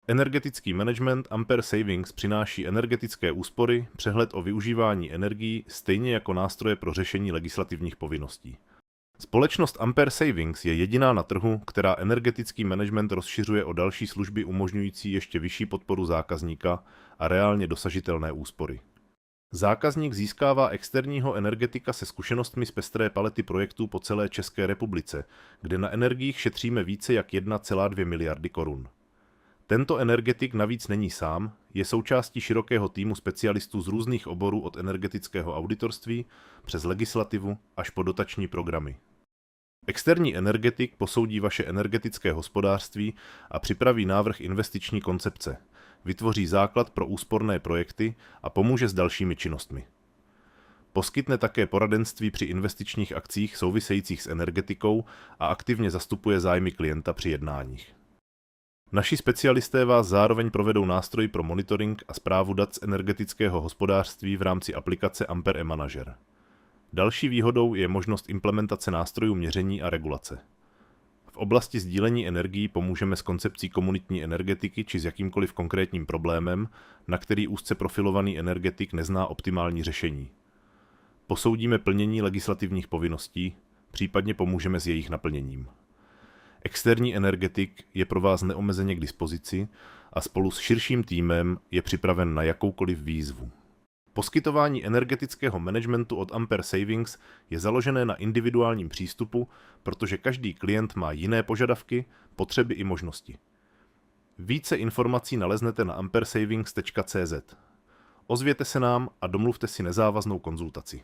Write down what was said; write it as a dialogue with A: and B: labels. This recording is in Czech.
A: Energetický management Ampere Savings přináší energetické úspory, přehled o využívání energií, stejně jako nástroje pro řešení legislativních povinností. Společnost Ampere Savings je jediná na trhu, která energetický management rozšiřuje o další služby umožňující ještě vyšší podporu zákazníka a reálně dosažitelné úspory. Zákazník získává externího energetika se zkušenostmi z pestré palety projektů po celé České republice, kde na energiích šetříme více jak 1,2 miliardy korun. Tento energetik navíc není sám, je součástí širokého týmu specialistů z různých oborů od energetického auditorství přes legislativu až po dotační programy. Externí energetik posoudí vaše energetické hospodářství a připraví návrh investiční koncepce, vytvoří základ pro úsporné projekty a pomůže s dalšími činnostmi. Poskytne také poradenství při investičních akcích souvisejících s energetikou a aktivně zastupuje zájmy klienta při jednáních. Naši specialisté vás zároveň provedou nástroj pro monitoring a správu dat z energetického hospodářství v rámci aplikace Ampere eManager. Další výhodou je možnost implementace nástrojů měření a regulace. V oblasti sdílení energií pomůžeme s koncepcí komunitní energetiky či s jakýmkoliv konkrétním problémem, na který úzce profilovaný energetik nezná optimální řešení. Posoudíme plnění legislativních povinností, případně pomůžeme s jejich naplněním. Externí energetik je pro vás neomezeně k dispozici a spolu s širším týmem je připraven na jakoukoliv výzvu. Poskytování energetického managementu od Ampere Savings je založené na individuálním přístupu, protože každý klient má jiné požadavky, potřeby i možnosti. Více informací naleznete na amperesavings.cz. Ozvěte se nám a domluvte si nezávaznou konzultaci.